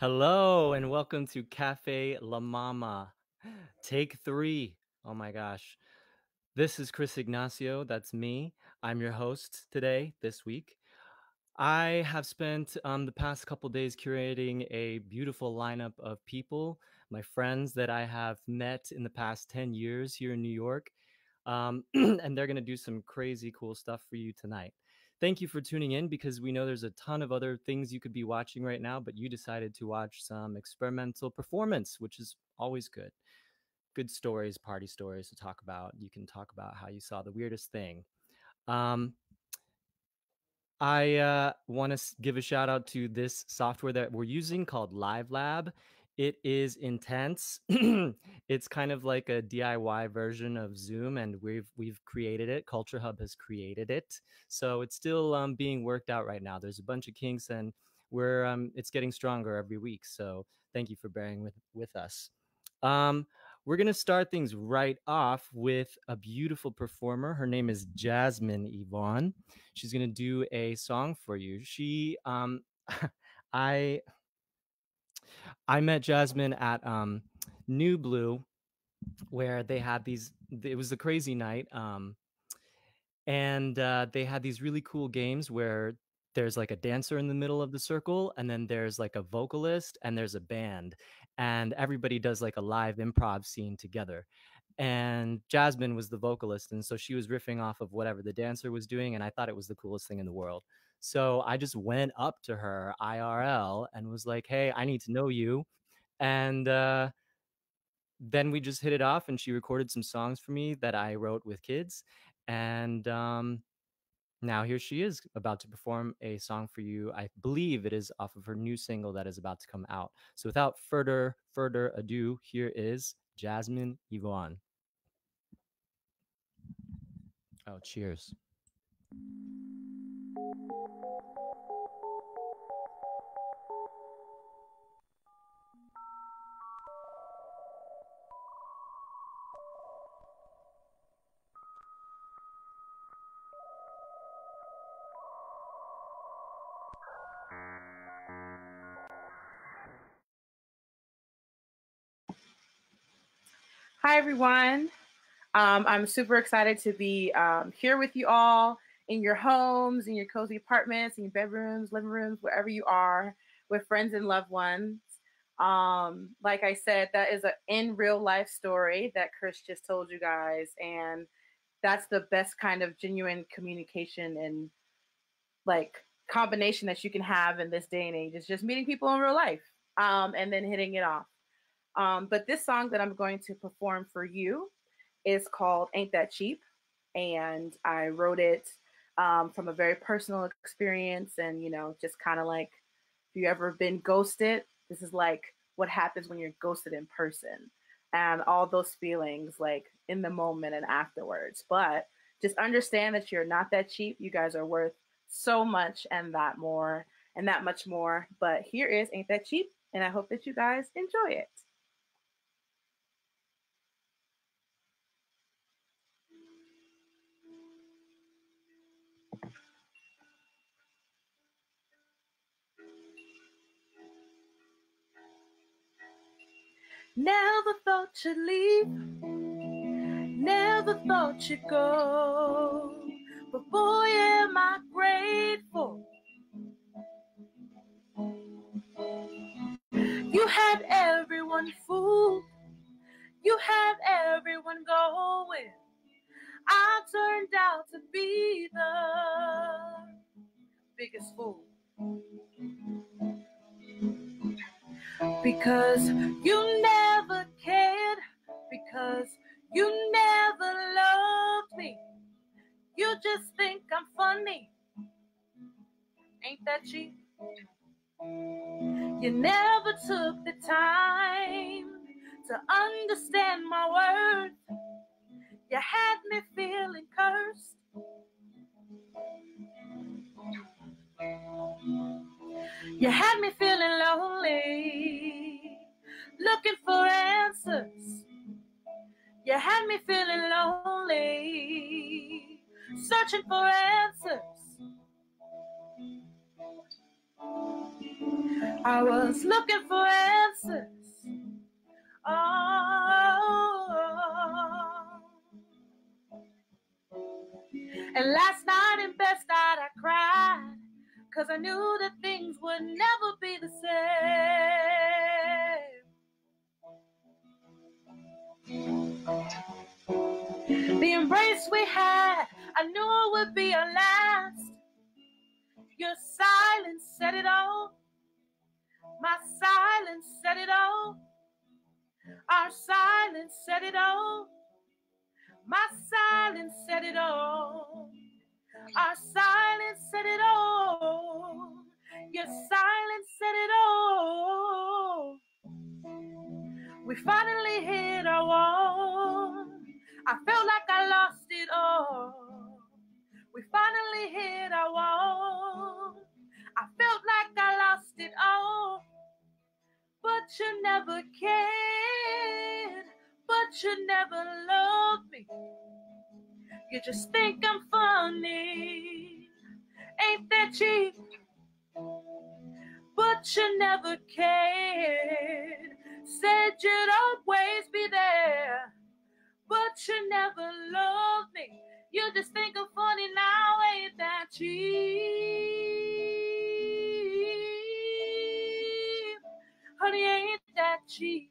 Hello and welcome to Café La MaMa. Take 3. Oh my gosh. This is Chris Ignacio. That's me. I'm your host today, this week. I have spent the past couple days curating a beautiful lineup of people, my friends that I have met in the past 10 years here in New York. And they're going to do some crazy cool stuff for you tonight. Thank you for tuning in because we know there's a ton of other things you could be watching right now, but you decided to watch some experimental performance, which is always good. Good stories, party stories to talk about. You can talk about how you saw the weirdest thing. I want to give a shout out to this software that we're using called Live Lab. It is intense. It's kind of like a DIY version of Zoom, and we've created it. Culture Hub has created it, so it's still being worked out right now. There's a bunch of kinks, and it's getting stronger every week. So thank you for bearing with us. We're going to start things right off with a beautiful performer. Her name is Jazmin Yvonne. She's going to do a song for you. I met Jazmin at New Blue, where they had it was a crazy night. And they had these really cool games where there's like a dancer in the middle of the circle, and then there's like a vocalist, and there's a band, and everybody does like a live improv scene together. And Jazmin was the vocalist, and so she was riffing off of whatever the dancer was doing, and I thought it was the coolest thing in the world. So I just went up to her IRL and was like, "Hey, I need to know you." And then we just hit it off, and she recorded some songs for me that I wrote with kids. And now here she is about to perform a song for you. I believe it is off of her new single that is about to come out. So without further ado, here is Jazmin Yvonne. Oh, cheers. Hi, everyone. I'm super excited to be here with you all in your homes, in your cozy apartments, in your bedrooms, living rooms, wherever you are, with friends and loved ones. Like I said, that is an in real life story that Chris just told you guys. And that's the best kind of genuine communication and like combination that you can have in this day and age. Is just meeting people in real life and then hitting it off. But this song that I'm going to perform for you is called Ain't That Cheap. And I wrote it from a very personal experience. And, just kind of like, if you ever been ghosted, this is like what happens when you're ghosted in person and all those feelings like in the moment and afterwards. But just understand that you're not that cheap. You guys are worth so much and that more and that much more. But here is Ain't That Cheap. And I hope that you guys enjoy it. Never thought you'd leave, never thought you'd go, but boy, am I grateful. You had everyone fooled, you had everyone going. I turned out to be the biggest fool. Because you never cared, because you never loved me. You just think I'm funny. Ain't that cheap? You never took the time to understand my worth. You had me feeling cursed. You had me feeling lonely, looking for answers. You had me feeling lonely, searching for answers. I was looking for answers. Oh. And last night in best night I cried, 'cause I knew that things would never be the same. The embrace we had, I knew it would be our last. Your silence said it all. My silence said it all. Our silence said it all. My silence said it all. Our silence said it all. Your silence said it all. We finally hit our wall. I felt like I lost it all. We finally hit our wall. I felt like I lost it all. But you never cared. But you never loved me. You just think I'm funny. Ain't that cheap? But you never cared. Said you'd always be there. But you never loved me. You just think I'm funny now. Ain't that cheap? Honey, ain't that cheap?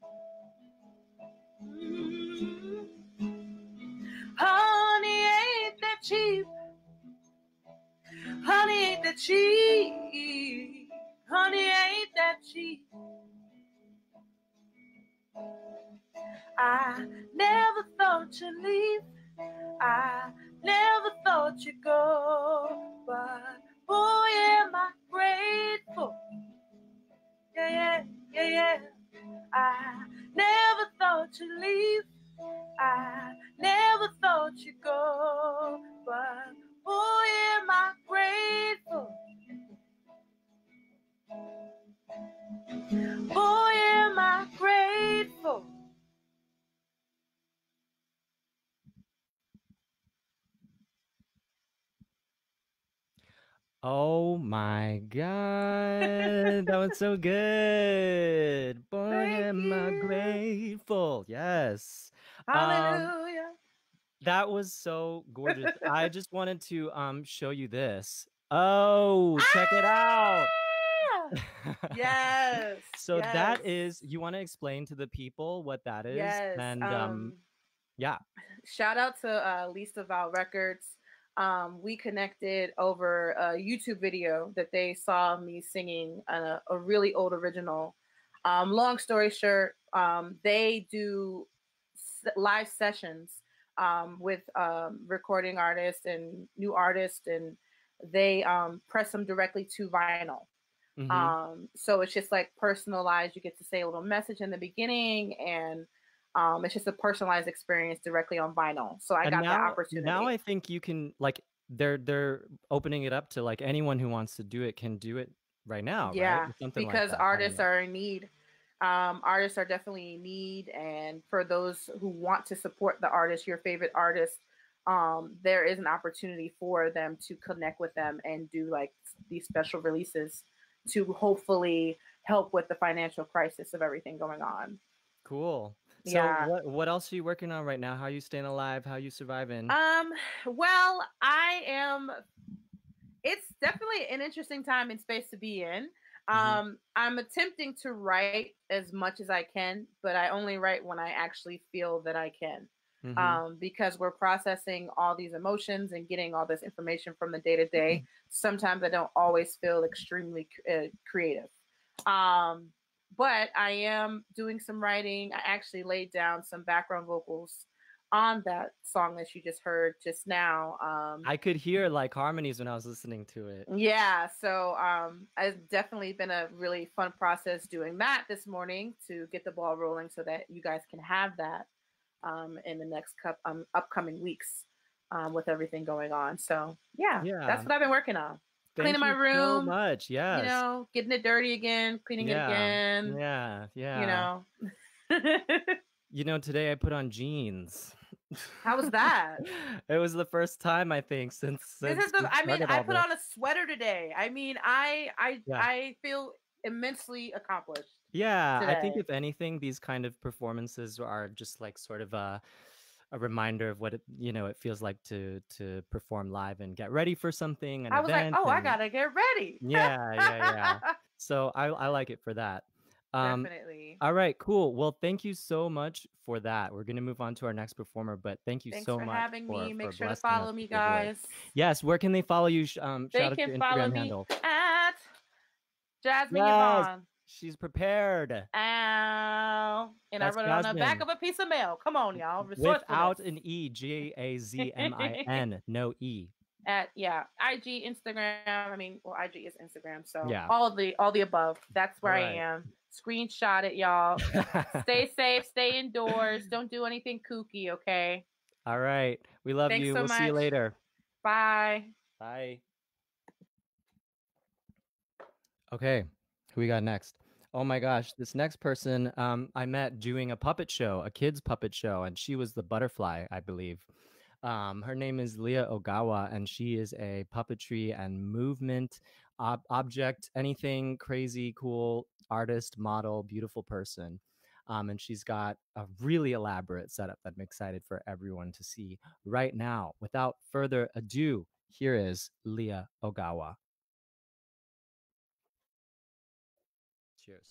Mm-hmm. Honey, ain't that cheap? Honey, ain't that cheap? Honey, ain't that cheap? I never thought you'd leave. I never thought you'd go. But boy, am I grateful. Yeah, yeah, yeah, yeah. I never thought you'd leave. I never thought you'd go. But boy, am I grateful. Boy, am I grateful. Oh my God, that was so good. Boy, Thank am I you. grateful. Yes. Hallelujah. That was so gorgeous. I just wanted to show you this. Oh, check it out. Yes. So Yes. that is, you want to explain to the people what that is? Yes. And yeah. Shout out to Lisa Val Records. We connected over a YouTube video that they saw me singing a really old original. Long story short, they do live sessions with recording artists and new artists, and they press them directly to vinyl. So it's just like personalized. You get to say a little message in the beginning, and it's just a personalized experience directly on vinyl. So I got that opportunity. Now I think you can, like, they're opening it up to like anyone who wants to do it can do it right now, yeah, right? Something because like that. artists are in need. Artists are definitely in need, and for those who want to support the artist, your favorite artist, there is an opportunity for them to connect with them and do like these special releases to hopefully help with the financial crisis of everything going on. Cool. So Yeah. what else are you working on right now? How are you staying alive? How are you surviving? Well, it's definitely an interesting time and space to be in. I'm attempting to write as much as I can, but I only write when I actually feel that I can. Because we're processing all these emotions and getting all this information from the day to day. Sometimes I don't always feel extremely creative. But I am doing some writing. I actually laid down some background vocals on that song that you just heard just now. I could hear like harmonies when I was listening to it. Yeah, so it's definitely been a really fun process doing that this morning to get the ball rolling so that you guys can have that in the next upcoming weeks with everything going on. So yeah, that's what I've been working on. Cleaning my room so much. Yes. You know, getting it dirty again, cleaning it again. Yeah. You know. You know, today I put on jeans. How was that? It was the first time I think since I put on a sweater today. I mean, I feel immensely accomplished Yeah, I think today. if anything, these kind of performances are just like sort of a reminder of what it feels like to perform live and get ready for something, an I was like, event, oh, I and gotta get ready. yeah, yeah, yeah. So I like it for that. Um, Definitely. all right, cool. Well, thank you so much for that. We're gonna move on to our next performer, but thank you Thanks so for much having me. for Make for sure to blessing us follow me, with your voice. guys. Yes, where can they follow you? They Shout out can your follow Instagram me handle. at Jazmin Yes, Yvonne. she's prepared. Ow. And I That's wrote it on the back Jazmin. of a piece of mail. Come on, y'all. Resourcefulness. Without an E, Jazmin, no E. At yeah, IG, Instagram. I mean, well, IG is Instagram, so Yeah. all the above. That's All where I right. am. Screenshot it, y'all. Stay safe, stay indoors. Don't do anything kooky, okay? All right. We love Thanks you. so We'll see you much. later. Bye. Bye. Okay. Who we got next? Oh my gosh, this next person I met doing a puppet show, a kids puppet show, and she was the butterfly, I believe. Her name is Leah Ogawa, and she is a puppetry and movement object, anything crazy, cool artist, model, beautiful person. And she's got a really elaborate setup that I'm excited for everyone to see right now. Without further ado, here is Leah Ogawa. Cheers.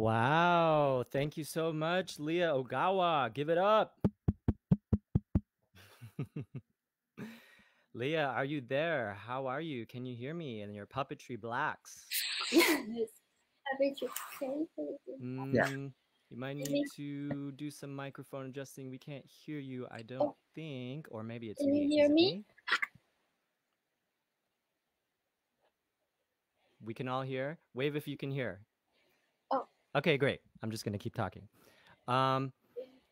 Wow. Thank you so much, Leah Ogawa. Give it up. Leah, are you there? How are you? Can you hear me in your puppetry blacks? Yes. Happy to Yeah. You might need to do some microphone adjusting. We can't hear you, I don't Oh, think. Or maybe it's can you me. hear Is it me? me? We can all hear. Wave if you can hear. Oh, Okay, great. I'm just going to keep talking.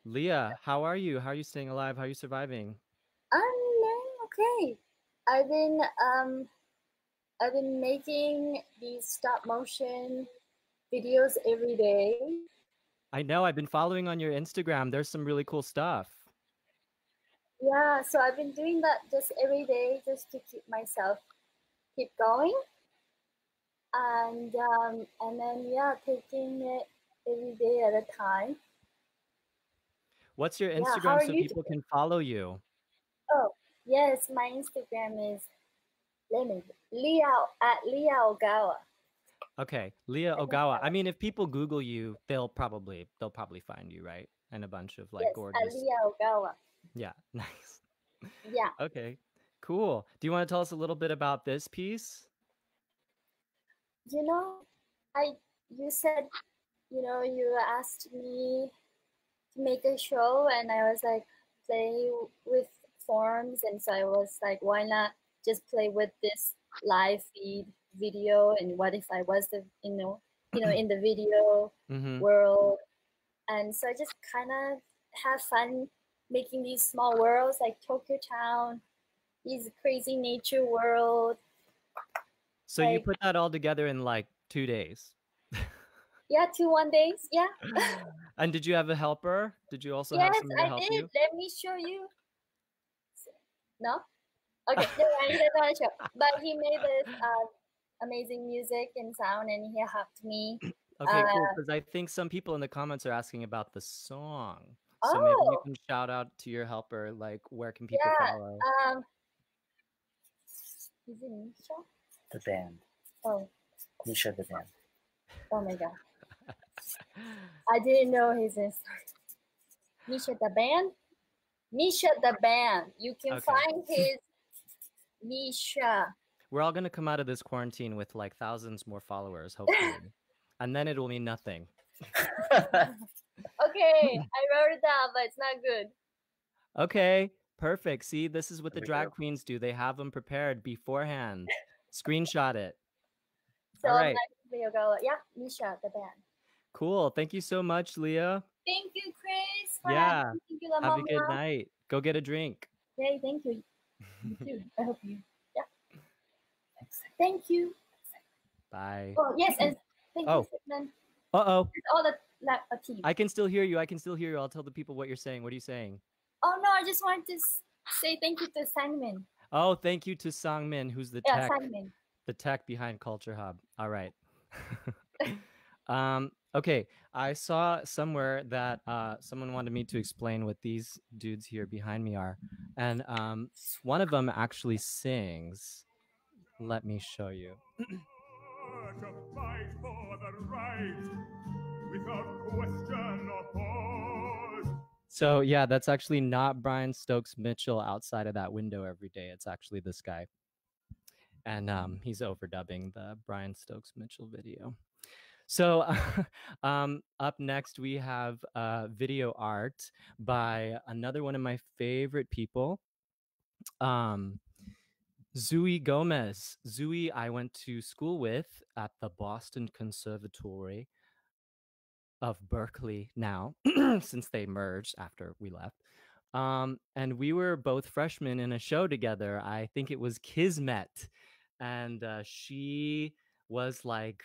Leah, how are you? How are you staying alive? How are you surviving? I'm doing okay. I've been um I've been making these stop motion videos every day. I know. I've been following on your Instagram. There's some really cool stuff. Yeah, so I've been doing that just every day just to keep myself keep going. And then yeah, taking it every day at a time. What's your Yeah, how Instagram are so you people doing? can follow you? Oh, yes, my Instagram is Leah at Leah Ogawa. Okay, Leah Ogawa. I mean, if people Google you, they'll probably find you, right? And a bunch of like Yes, at gorgeous. Leah Ogawa. Yeah, nice. Yeah. Okay, cool. Do you want to tell us a little bit about this piece? You know, I you said, you asked me to make a show and I was like play with forms, and so I was like, why not just play with this live feed video, and what if I was in the video Mm-hmm. world. And so I just kind of have fun making these small worlds like Tokyo Town, these crazy nature world. So you Like, put that all together in like 2 days. yeah, 1 days. Yeah. And did you have a helper? Did you also have Yes, someone to I help did. you? Let me show you. No? Okay, no, I didn't want to show. But he made this amazing music and sound, and he helped me. Okay, cool. Uh, Because I think some people in the comments are asking about the song. So maybe you oh, can shout out to your helper, like where can people follow? yeah. Is it Misha? The band. Oh, Misha the band. oh my God. I didn't know his name. Misha the band? Misha the band. You can Okay. find his Misha. We're all gonna come out of this quarantine with like thousands more followers, hopefully. And then it will mean nothing. Okay, I wrote it down, but it's not good. Okay, perfect. See, this is what the There we drag go. queens do. They have them prepared beforehand. Screenshot it. So All my right. video go, yeah, Misha the band. Cool. Thank you so much, Leah. Thank you, Chris, for having Yeah. me. Thank you, La Have a good Mama. night. Go get a drink. Yay, thank you. You too. I hope you. Yeah. Thank you. Bye. Oh, yes, and thank you, Oh. Sigmund. Uh-oh. It's all the team. I can still hear you. I can still hear you. I'll tell the people what you're saying. What are you saying? Oh, no, I just wanted to say thank you to Sangmin. Oh, thank you to Sangmin, who's the Yeah, tech. Sangmin. The tech behind Culture Hub. All right. Okay, I saw somewhere that someone wanted me to explain what these dudes here behind me are, and one of them actually sings. Let me show you. To fight for the right without question or pause. So yeah, that's actually not Brian Stokes Mitchell outside of that window every day. It's actually this guy, and he's overdubbing the Brian Stokes Mitchell video. So up next, we have video art by another one of my favorite people, Zooey Gomez. Zooey, I went to school with at the Boston Conservatory of Berkeley now, since they merged after we left. And we were both freshmen in a show together. I think it was Kismet. And she was like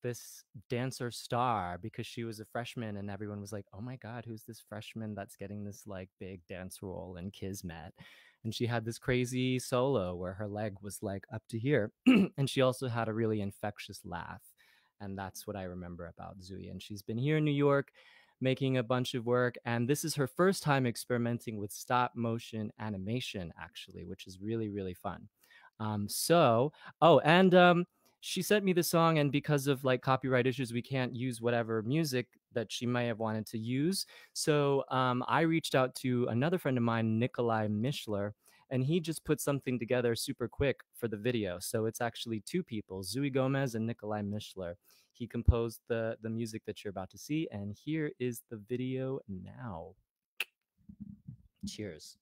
this dancer star because she was a freshman, and everyone was like, oh my God, who's this freshman that's getting this like big dance role in Kismet? And she had this crazy solo where her leg was like up to here. And she also had a really infectious laugh. And that's what I remember about Zooey. And she's been here in New York making a bunch of work. And this is her first time experimenting with stop motion animation, actually, which is really, really fun. she sent me the song, and because of like copyright issues, we can't use whatever music that she may have wanted to use. So I reached out to another friend of mine, Nikolai Mishler, and he just put something together super quick for the video. So it's actually two people, Zui Gomez and Nikolai Mishler. He composed the music that you're about to see, and here is the video now. Cheers.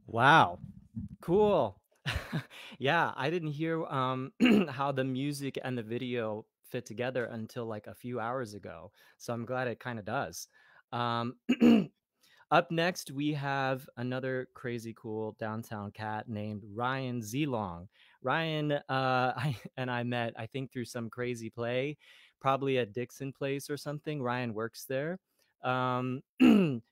Wow. Cool. Yeah, I didn't hear how the music and the video fit together until like a few hours ago. So I'm glad it kind of does. Um, Up next, we have another crazy cool downtown cat named Ryan Zelong. Ryan and I met, I think, through some crazy play, probably at Dixon Place or something. Ryan works there. Um,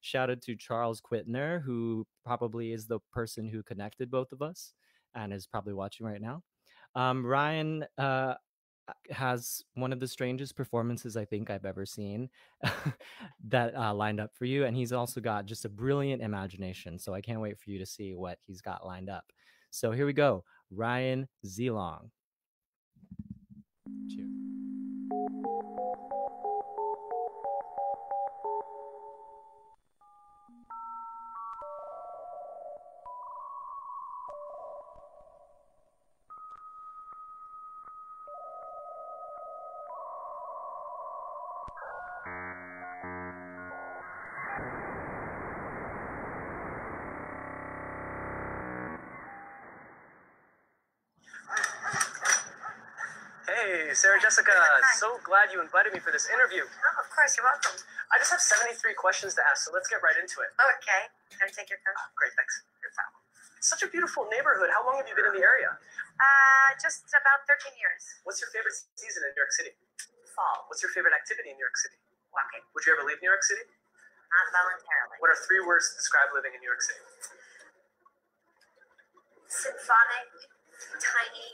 Shout out to Charles Quitner, who probably is the person who connected both of us and is probably watching right now. Ryan has one of the strangest performances I think I've ever seen that lined up for you. And he's also got just a brilliant imagination. So I can't wait for you to see what he's got lined up. So here we go. Ryan Zelong. Cheers. Hey, Sarah Jessica, so glad you invited me for this interview. Oh, of course, you're welcome. I just have 73 questions to ask, so let's get right into it. Okay. Can I take your card? Great, thanks. No problem. Such a beautiful neighborhood. How long have you been in the area? Just about 13 years. What's your favorite season in New York City? Fall. What's your favorite activity in New York City? Walking. Would you ever leave New York City? Not voluntarily. What are 3 words to describe living in New York City? Symphonic, tiny,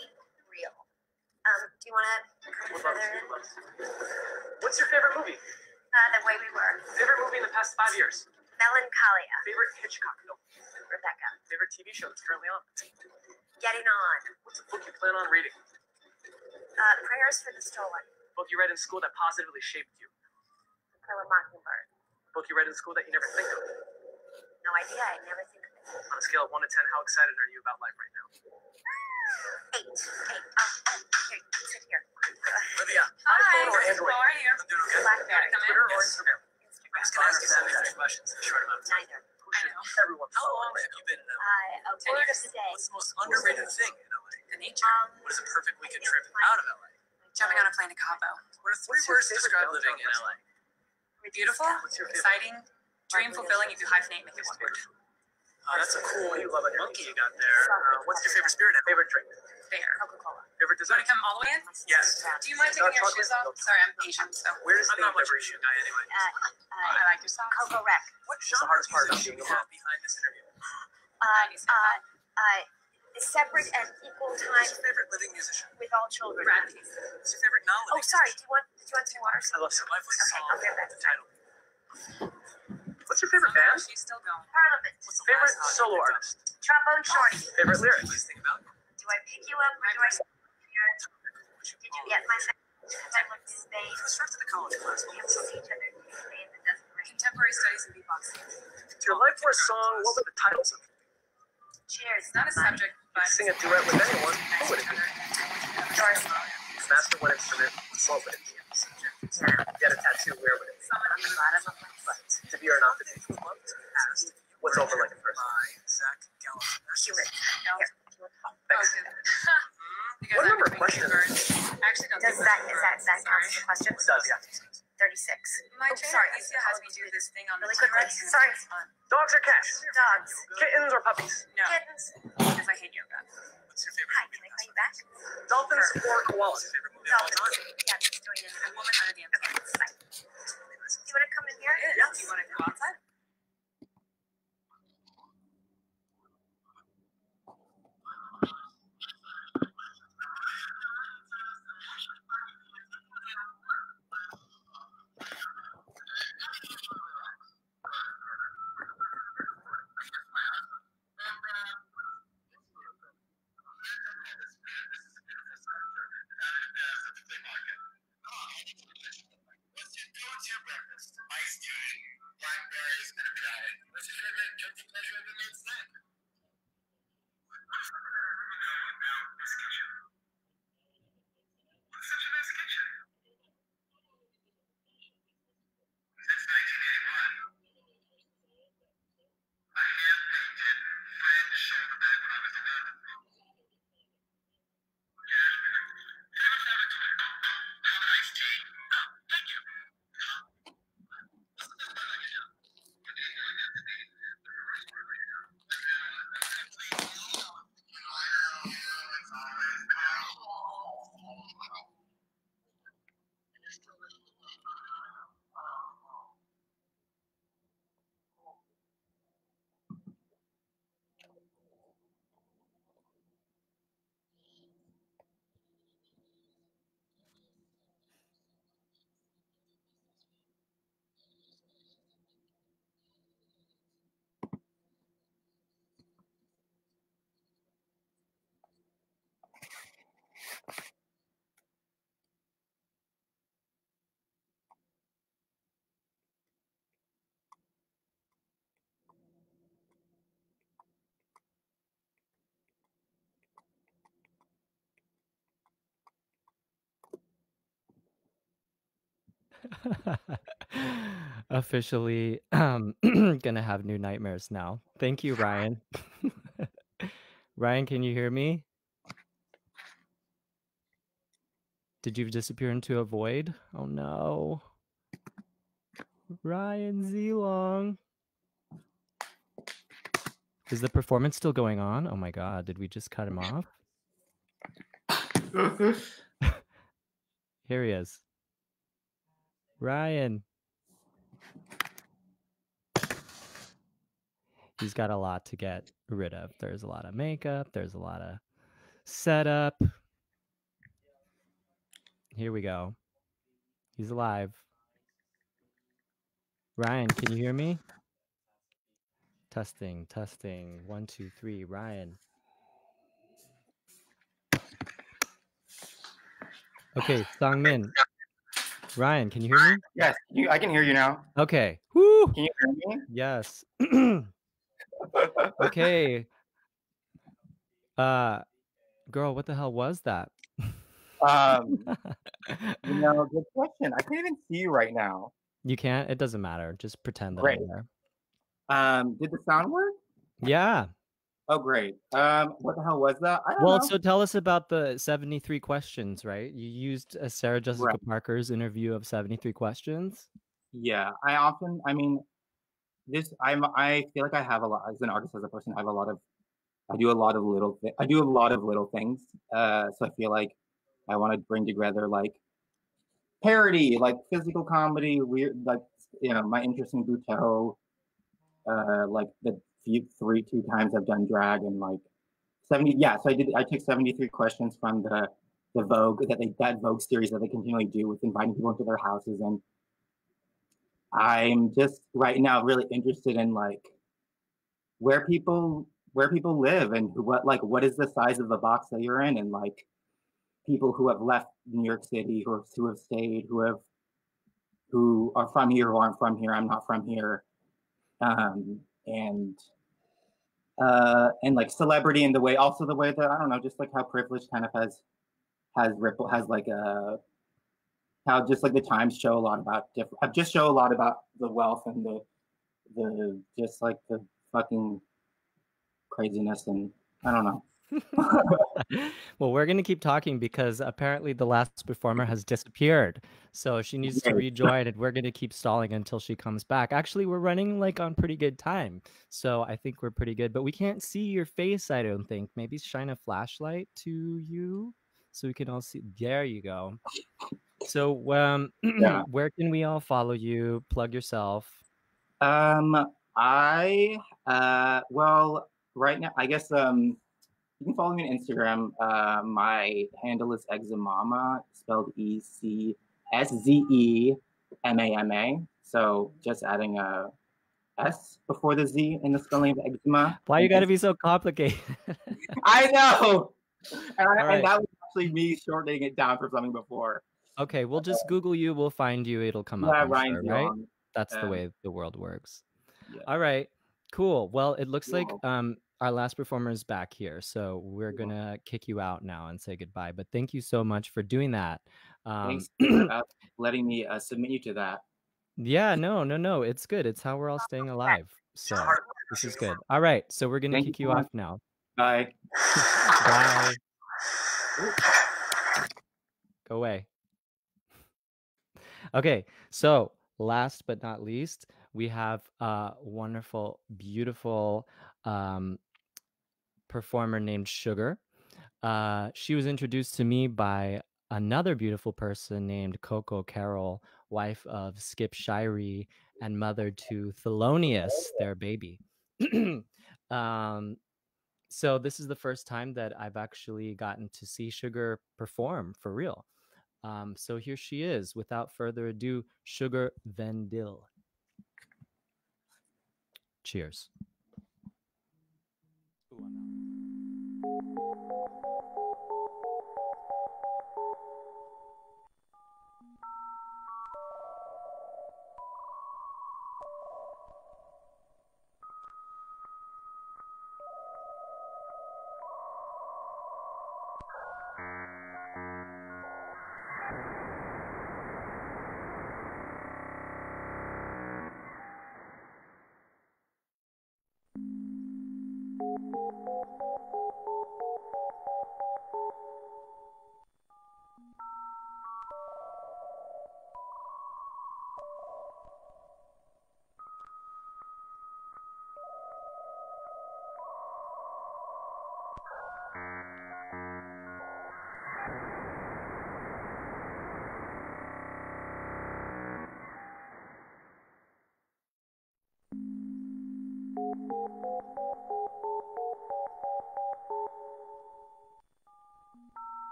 real. Do you want to come Would love further? to. What's your favorite movie? The Way We Were. Favorite movie in the past 5 years? Melancholia. Favorite Hitchcock film? Rebecca. Favorite TV show that's currently on? Getting On. What's a book you plan on reading? Prayers for the Stolen. Book you read in school that positively shaped you? Kill a Mockingbird. Book you read in school that you never think of? No idea. I never think of it. On a scale of 1 to 10, how excited are you about life right now? 8. Here, sit here. Olivia, Hi. iPhone or Android? How are you? I'm doing okay. Blackberry. Come in. Twitter or Yes. Instagram? I'm just going to ask you 73 questions in a short amount of time. Neither. Who should everyone How follow? long have you been in LA? A 10 word of years. the day. What's the most underrated thing in LA? The nature. What is a perfect weekend trip out of LA? Jumping on a plane to Cabo. What are 3 What's your words to favorite describe downtown living in LA? Beautiful, What's your favorite? exciting, dream fulfilling. If you hyphenate, make it one word. That's a cool one you love on your Monkey you got there. What's your favorite spirit animal? favorite drink? Fair. Coca-Cola. Favorite Do you want dessert? to come all the way in? Yes. Do you mind taking your chocolate shoes off? milk. Sorry, I'm patient, so. Where does I'm not much of a beverage shoe guy anyway. I like your socks. Cocoa Rec. What the genre hardest of part music about should we being a have behind this interview? Separate and equal Who's time your favorite living musician? with all children. Brad Pitt. What's your favorite non-living Oh, sorry. musician? Do you want some water? I love some. Life was a Okay, song. I'll get back. The title. What's your favorite Somehow band? she's still going. Parliament. What's the Favorite last solo song you artist? Trombone Shorty. Favorite lyrics? Nice thing about you. Do I pick you up or do I? Did you get my message? I looked in Spain. Let's start to the college class. We will see each other in Spain that doesn't rain. Contemporary studies in beatboxing. If your life were a song, what would the titles of it? Cheers. It's not a subject, but. Sing a duet with anyone, who would it be? Doris. Master one instrument, what would it be? Get a tattoo, where would it be? Someone on the bottom of my foot. To be or not to be? What's over like a person? By Zach Gallo. Human. No. Here. Thanks. Because What I'm number of between two questions? birds. I actually don't Does think that that's count sorry. as a question? It does, yeah. 36. My Oh, trainer sorry. Alicia has me do this thing on Really the quickly. T-Rex. Sorry. It's fun. Dogs or cats? Dogs. Kittens or puppies? No, Kittens. because I hate yoga. What's your favorite Hi, movie? can I call you back? Dolphins or koalas? Favorite movie of all time? Yeah, just doing it. A woman under the influence. Bye. Do you want to come in here? Yeah. Do you want to go outside? What's your go-to breakfast? Iced tea, blackberries, and a diet. What's your favorite guilty pleasure of the main snack? What is something that I really know about this kitchen? It's such a nice kitchen. Since 1981, I hand-painted French shoulder bag when I was 11. Jazmin. Say what's up to it. Have an iced tea. Oh, thank you. What's the best part of your job? What do you feel like that's the worst part of your job? It's always cold. Officially gonna have new nightmares now. Thank you, Ryan. Ryan, can you hear me? Did you disappear into a void? Oh no. Ryan Szelong. Is the performance still going on? Oh my god, did we just cut him off? Here he is. Ryan. He's got a lot to get rid of. There's a lot of makeup. There's a lot of setup. Here we go. He's alive. Ryan, can you hear me? Testing, testing. 1, 2, 3. Ryan. Okay, Sangmin. Ryan, can you hear me? Yes, I can hear you now. Okay. Woo! Can you hear me? Yes. Okay. Girl, what the hell was that? Good question. I can't even see you right now. You can't? It doesn't matter. Just pretend that Great. I'm there. Did the sound work? Yeah. Oh, great. What the hell was that? I don't Well, know. so tell us about the 73 questions, right? You used Sarah Jessica Parker's interview of 73 questions. Yeah, I feel like I have a lot as an artist, as a person. I do a lot of little things. So I feel like I want to bring together like parody, like physical comedy, weird, like my interest in Butoh, like the two times I've done drag, and like 70. Yeah, so I took 73 questions from the Vogue that Vogue series that they continually do with inviting people into their houses, and I'm just right now really interested in like where people live and what is the size of the box that you're in, and like people who have left New York City, who have stayed, who are from here, who aren't from here. I'm not from here, and like celebrity in the way that I don't know, just like how privilege kind of has like how just like the Times show a lot about the wealth and the just like the fucking craziness, and I don't know. Well, we're going to keep talking because apparently the last performer has disappeared. So she needs to rejoin, and we're going to keep stalling until she comes back. Actually, we're running like on pretty good time. So I think we're pretty good, but we can't see your face, I don't think. Maybe shine a flashlight to you so we can all see. There you go. So where can we all follow you? Plug yourself. Right now, I guess you can follow me on Instagram. My handle is Examama, spelled ECSZEMAMA. So just adding a S before the Z in the spelling of eczema. Why you got to be so complicated? I know. And that was actually me shortening it down for something before. Okay, we'll just Google you. We'll find you. It'll come up. I'm Ryan, sure, right? That's the way the world works. Yeah. All right, cool. Well, it looks like our last performer is back here, so we're gonna kick you out now and say goodbye. But thank you so much for doing that. Thanks for letting me submit you to that. Yeah, no, it's good. It's how we're all staying alive. So this is good. All right, so we're gonna kick you off now. Bye. Bye. Go away. Okay, so last but not least, we have a wonderful, beautiful performer named Sugar. She was introduced to me by another beautiful person named Coco Carroll, wife of Skip Shirey and mother to Thelonious, their baby. So this is the first time that I've actually gotten to see Sugar perform for real. So here she is. Without further ado, Sugar Vendil. Cheers.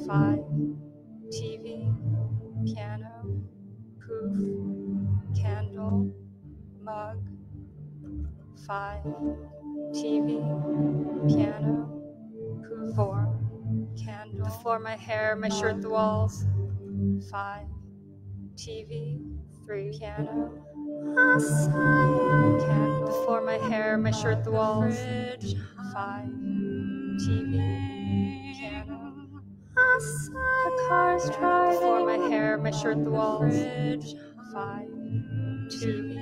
5, TV, piano, poof, candle, mug. 5, TV, piano, poof. 4, candle, the floor, my hair, my shirt, the walls. 5, TV, 3, piano, candle, the floor, my hair, my shirt, the walls. 5, TV, piano, the car's driving, the floor, my hair, my shirt, the walls. 5, TV,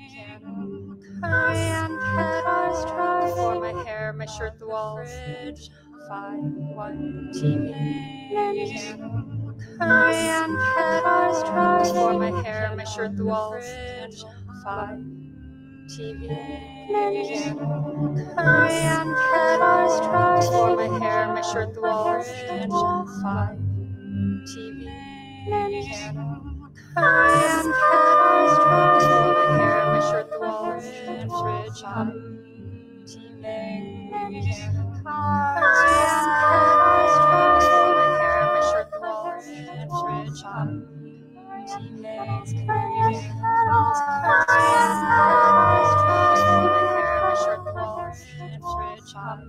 piano, Korean pedals driving, the floor, my hair, my shirt, the walls. 5, 1, TV, piano, Korean pedals driving, the floor, my hair, my shirt, the walls. 5, TV, piano, Korean pedals driving, the floor, my hair, my shirt, the walls. 5, TV, piano, Korean pedals driving, the floor, my hair, my shirt, the walls. Fridge, 5, TV, piano, Korean pedals driving, the floor, my hair, my shirt, the walls. Fridge, 5, TV, pedals, Korean pedals driving, the floor, my hair, my shirt, the walls. Fridge, 5, TV, pedals, Korean pedals driving, the floor, my hair, my shirt, the walls. Fridge, 5,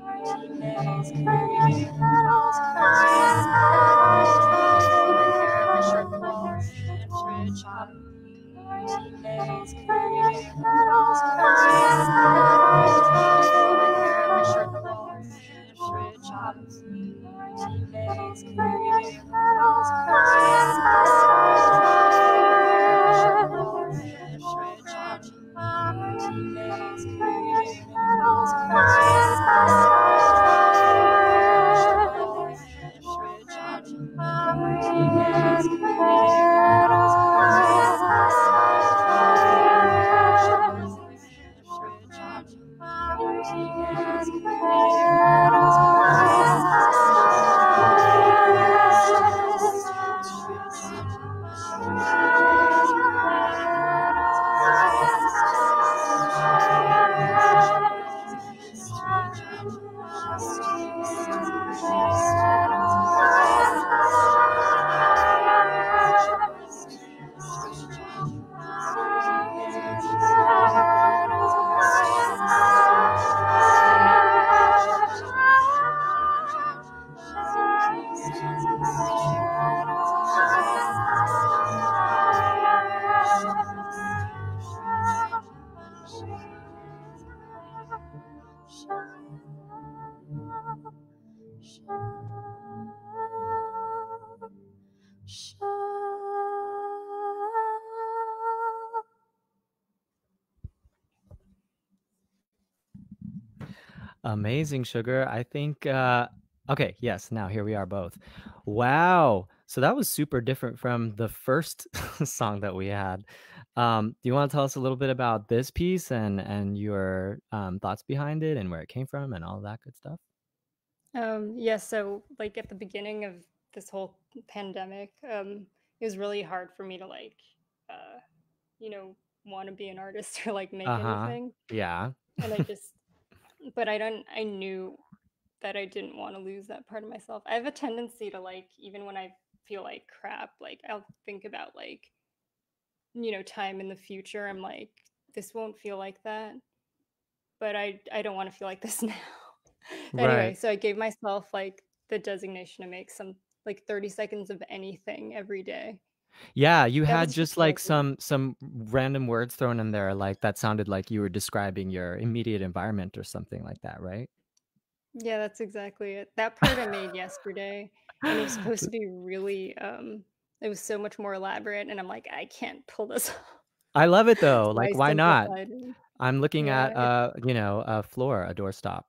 TV, pedals, Korean pedals driving, the floor, my hair, my shirt, the walls. Fridge, 5, TV, pedals, Korean pedals driving, the floor, my hair, my shirt, the walls. Fridge, 5, TV, pedals, Korean pedals driving, the floor, my hair, my shirt, the walls. Amazing, Sugar. I think okay, yes, now here we are both. Wow. So that was super different from the first song that we had. Do you want to tell us a little bit about this piece and your thoughts behind it and where it came from and all that good stuff? Yeah, so like at the beginning of this whole pandemic, it was really hard for me to like, uh, you know, want to be an artist or like make Uh-huh. anything. Yeah. And I just, but I knew that I didn't want to lose that part of myself. I have a tendency to like, even when I feel like crap, like I'll think about like, time in the future. I'm like, this won't feel like that, but I don't want to feel like this now. Anyway, Right. so I gave myself like the designation to make some like 30 seconds of anything every day. Yeah, you That had was just just like like, some random words thrown in there like that sounded like you were describing your immediate environment or something like that, right? yeah, that's exactly it. That part I made yesterday, and it was supposed to be really, it was so much more elaborate, and I'm like, I can't pull this off. I love it though. So I Like, why not? simplified it. I'm looking at Yeah, it's a floor, a doorstop.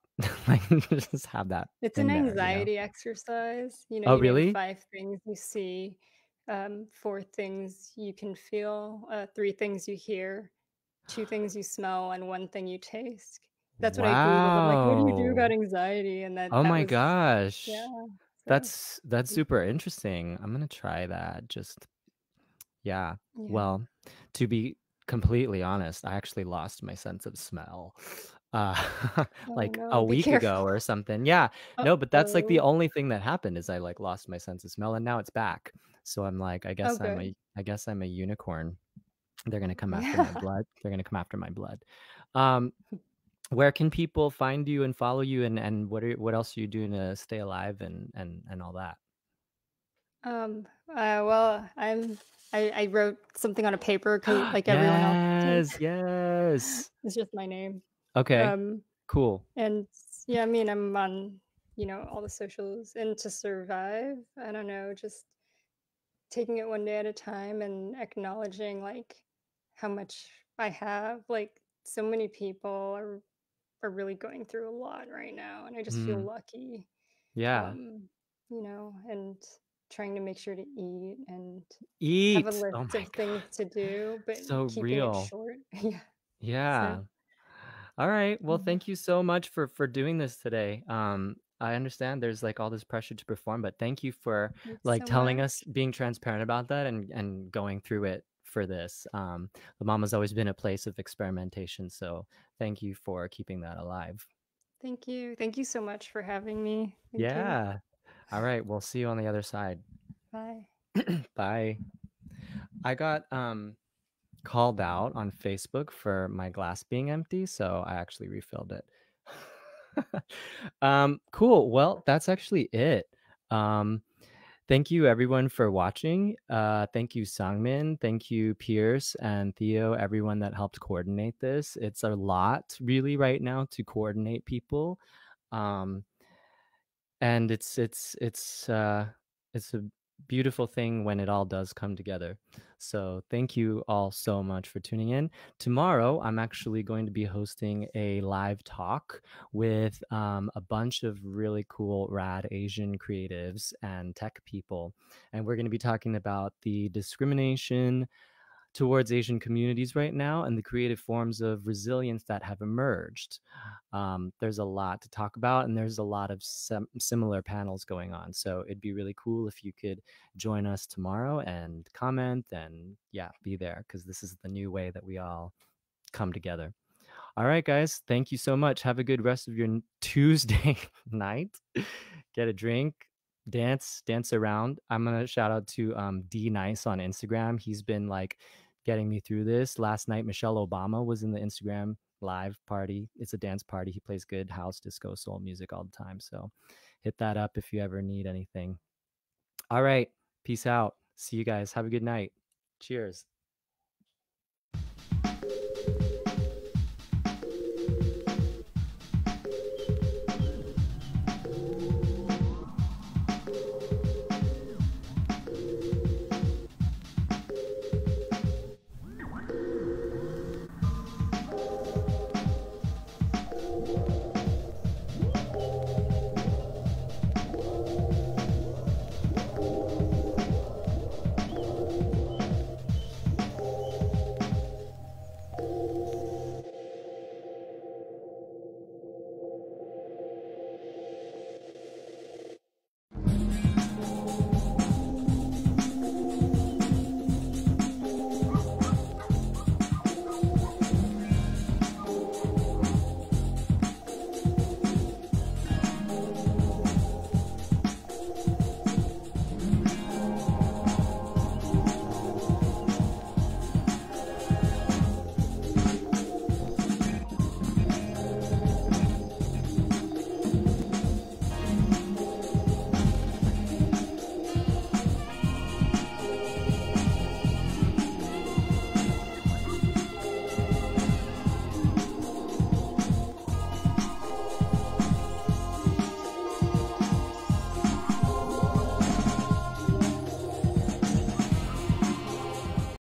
Like just have that it's an in there, you know? anxiety exercise. Oh, You name really? 5 things you see, 4 things you can feel, 3 things you hear, 2 things you smell, and 1 thing you taste. That's what I Googled. I'm like, "What do you do about Wow. anxiety?" And Oh that my was gosh. yeah, so That's super interesting. I'm gonna try that. Just yeah. yeah. Well, to be completely honest, I actually lost my sense of smell. Uh Oh, like a no, be week ago careful. or something. Yeah. No, but that's like the Uh-oh. only thing that happened is I like lost my sense of smell and now it's back. So I'm like, Oh, good. I guess I'm a unicorn. They're gonna come after my Yeah. blood. They're gonna come after my blood. Um, where can people find you and follow you and what else are you doing to stay alive and all that? Well, I wrote something on a paper because like everyone else did. Yes, yes. It's just my name. Okay, Um, cool. and yeah, I mean, I'm on, all the socials, and to survive, I don't know, just taking it one day at a time and acknowledging like how much I have. Like so many people are really going through a lot right now, and I just feel Mm, lucky. yeah. And trying to make sure to eat and have a Eat. Oh list my of things God. to do, but So keeping it real. short. Yeah. So, Yeah. All right. Well, yeah. thank you so much for doing this today. I understand there's like all this pressure to perform, but thank you for Thanks like so telling us, much. being transparent about that and going through it for this. The mama's always been a place of experimentation, so thank you for keeping that alive. Thank you. Thank you so much for having me. Thank you. Yeah. All right. We'll see you on the other side. Bye. Bye. I got called out on Facebook for my glass being empty, so I actually refilled it. Cool. Well, that's actually it. Um, thank you everyone for watching. Thank you Sangmin, thank you Pierce and Theo, everyone that helped coordinate this. It's a lot really right now to coordinate people. Um, and it's a beautiful thing when it all does come together. So thank you all so much for tuning in. Tomorrow, I'm actually going to be hosting a live talk with a bunch of really cool, rad Asian creatives and tech people. And we're going to be talking about the discrimination towards Asian communities right now and the creative forms of resilience that have emerged. There's a lot to talk about, and there's a lot of similar panels going on. So it'd be really cool if you could join us tomorrow and comment and, yeah, be there, because this is the new way that we all come together. All right, guys, thank you so much. Have a good rest of your Tuesday night. Get a drink, dance around. I'm gonna shout out to D Nice on Instagram. He's been like getting me through this. Last night, Michelle Obama was in the Instagram live party. It's a dance party. He plays good house, disco, soul music all the time. So hit that up if you ever need anything. All right, peace out. See you guys. Have a good night. Cheers.